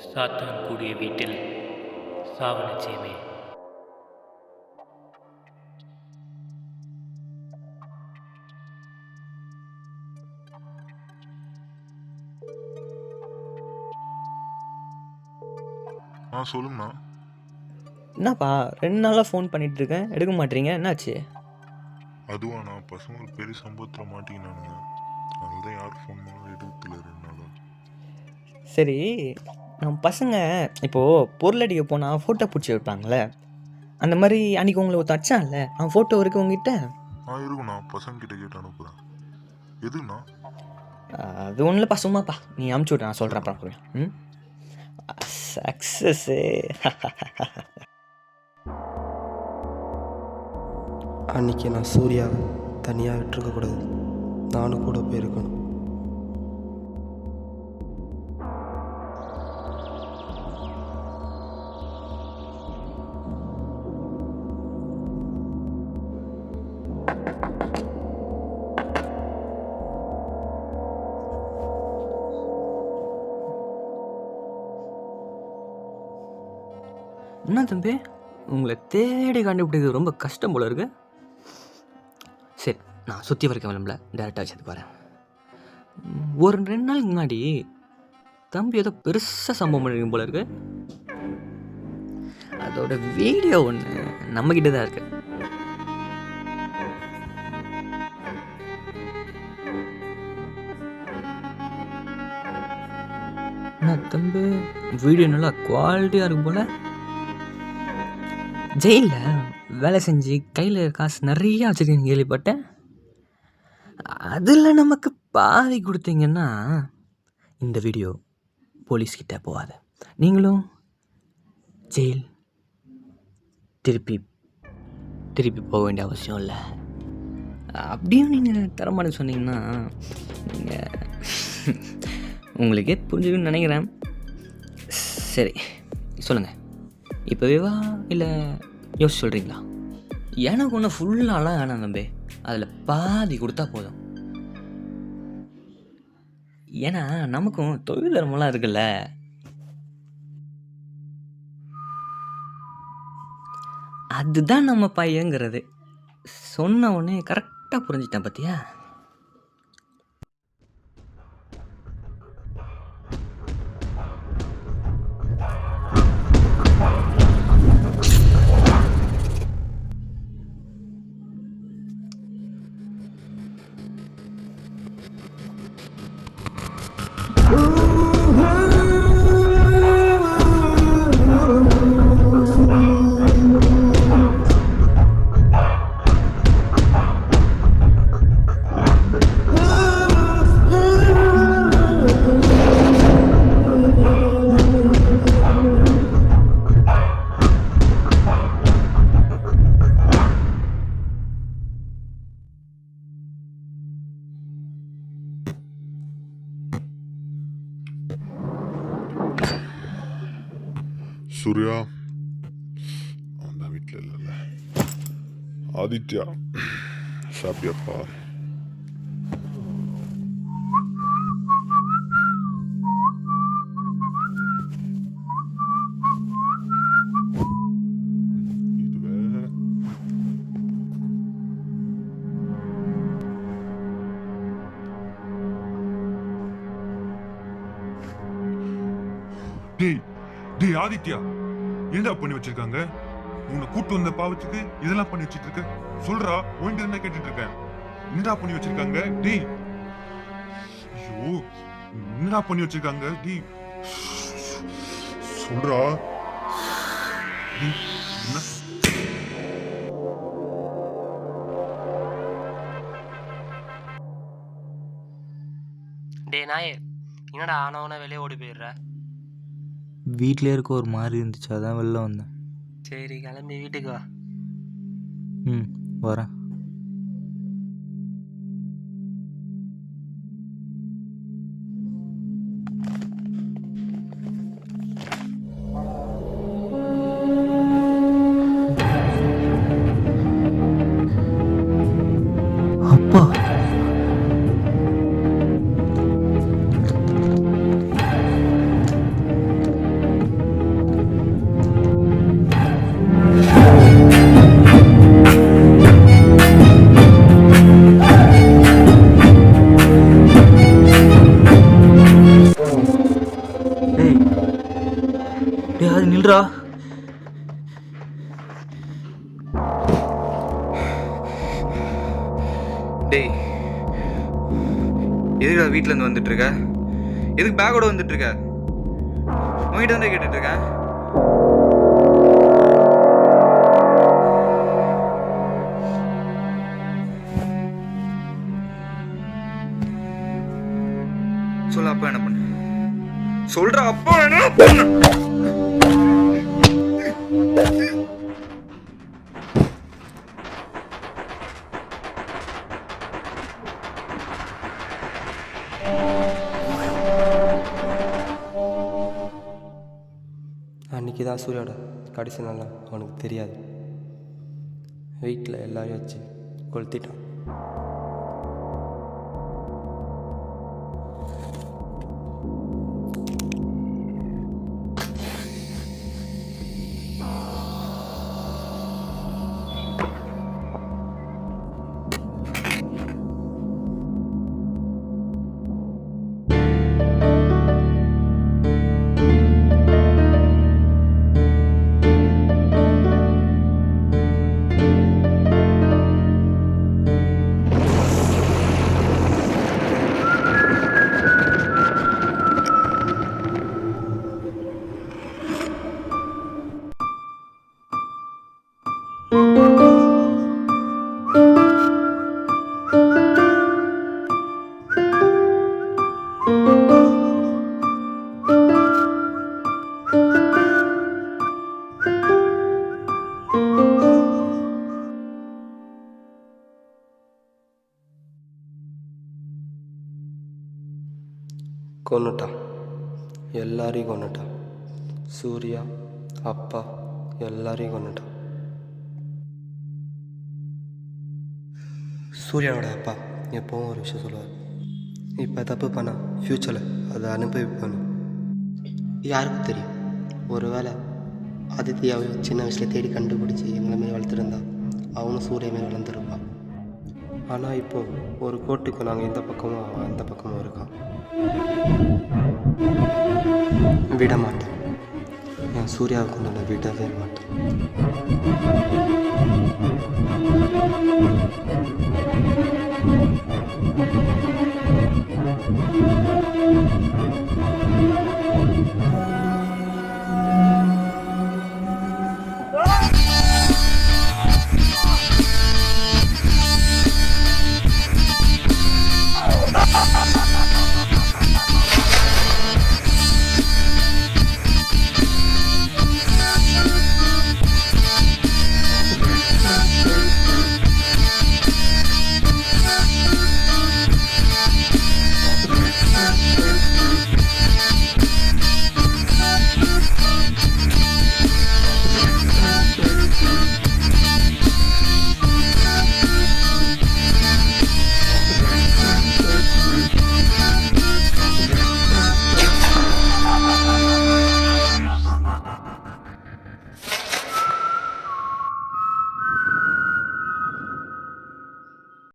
சாத்தான் கூடிய வீட்டில் சாவு நிச்சயமே. சொல்லுங்கண்ணா. என்னப்பா 2 நாளாக ஃபோன் பண்ணிட்டு இருக்கேன், எடுக்க மாட்டீங்க, என்னாச்சு? அதுவாண்ணா, பசங்க ஒரு பெரிய சம்பவத்தில் மாட்டிக்கினானுங்க. அதுதான் யார் ஃபோன் பண்ணாலும் எடுக்கல 2 நாளாக. சரி, நம்ம பசங்க இப்போது பொருள் அடிக்க போனால் ஃபோட்டோ பிடிச்சி வைப்பாங்களே, அந்த மாதிரி அன்றைக்கி உங்களை ஒருத்தன் அடிச்சான்ல, அவன் ஃபோட்டோ இருக்கு உங்ககிட்ட? இருக்குண்ணா, பசங்க கிட்ட கேட்டு அனுப்புகிறேன். எதுண்ணா? அது ஒன்றும் இல்லைப்பா, சும்மாப்பா நீ அமுச்சு விட்ற, நான் சொல்கிறேன் அப்புறம். சக்ஸஸ்ஸு. அன்றைக்கி நான் சூர்யாவை தனியாக விட்டுருக்கக்கூடாது, நானும் கூட போயிருக்கணும். என்ன தம்பி, உங்களை தேடி கண்டுபிடிக்கிறது ரொம்ப கஷ்டம் போல இருக்கு. சரி, நான் சுற்றி வரைக்கும் விளம்பல, டேரெக்டாக வச்சது பாரு. ஒரு 2 நாளுக்கு முன்னாடி தம்பி ஏதோ பெருசாக சம்பவம் பண்ணிருக்கும் போல இருக்கு. அதோட வீடியோ ஒன்று நம்மக்கிட்ட தான் இருக்கு. என்ன தம்பி, வீடியோ நல்லா குவாலிட்டியாக இருக்கும் போல. ஜெயிலில் வேலை செஞ்சு கையில் காசு நிறையா வச்சுருக்கீங்க கேள்விப்பட்டேன். அதில் நமக்கு பாதி கொடுத்தீங்கன்னா இந்த வீடியோ போலீஸ்கிட்ட போகாது, நீங்களும் ஜெயில் திருப்பி போக வேண்டிய அவசியம் இல்லை. அப்படியும் நீங்கள் தரமாட்டேன்னு சொன்னீங்கன்னா நீங்கள் உங்களுக்கே புரிஞ்சுக்கணும்னு நினைக்கிறேன். சரி சொல்லுங்கள், இப்போவேவா இல்லை யோசிச்சு சொல்கிறீங்களா? எனக்கு ஒன்று ஃபுல்லாலாம் வேணாம் தம்பி, அதில் பாதி கொடுத்தா போதும். ஏன்னா நமக்கும் தொழில் தர்மம்லாம் இருக்குல்ல. அதுதான் நம்ம பையங்கிறது. சொன்ன உடனே கரெக்டாக புரிஞ்சிட்டேன் பார்த்தியா? சூர்யா அந்த வீட்டில் இல்லைல்ல. ஆதித்யா சாப்பிட்டியாப்பா? டேய் ஆதித்யா, என்னடா பண்ணி வச்சிருக்காங்க? உன்னை கூட்டு வந்த பாவத்துக்கு இதெல்லாம் பண்ணி வச்சிட்டு இருக்க? சொல்றா, உன்கிட்ட என்ன கேட்டுட்டு இருக்கேன். என்னடா பண்ணி வச்சிருக்காங்க? டேய், ஐயோ, என்னடா பண்ணி வச்சிருக்காங்க? டேய் சொல்றா. என்ன? டே நாயே, என்னடா ஆனவன வெளியே ஓடி போயிடுற? வீட்டிலே இருக்க ஒரு மாதிரி இருந்துச்சு, அதான் வெளில வந்தேன். சரி, கிளம்பி வீட்டுக்கு வா. வரேன். அப்பா, டேய் அது நில்றா. டேய் எதுக்குடா வீட்டிலேருந்து வந்துட்டு இருக்க? எதுக்கு பேக்கோட வந்துட்டு இருக்க? உங்ககிட்ட வந்து கேட்டுட்டு இருக்கேன். சொல்ல அப்பா என்ன பண்ண? சொல்ற அப்பா என்ன பண்ண? அன்றைக்கி தான் சூர்யாவோட கடைசி நாள் அவனுக்கு தெரியாது. வீட்டில் எல்லாரையும் வச்சு கொளுத்திட்டான். கொன்னுட்டான். எல்லாரையும் கொன்னுட்டான். சூர்யா, அப்பா எல்லாரையும் கொன்னுட்டான். சூர்யாவோட அப்பா எப்போவும் ஒரு விஷயம் சொல்லுவார், இப்போ தப்பு பண்ணால் ஃப்யூச்சரில் அதை அனுபவிப்பணும். யாருக்கு தெரியும், ஒருவேளை ஆதித்யாவை சின்ன வயசில் தேடி கண்டுபிடிச்சி எங்களை மாரி வளர்த்துருந்தா அவனும் சூரிய மாரி வளர்ந்துருப்பான். ஆனால் இப்போது ஒரு கோட்டுக்கு நாங்கள் இந்த பக்கமும் அவன் அந்த பக்கமும் இருக்கான். விட மாட்டேன். என் சூர்யாவுக்கு நான் விடவே மாட்டேன்.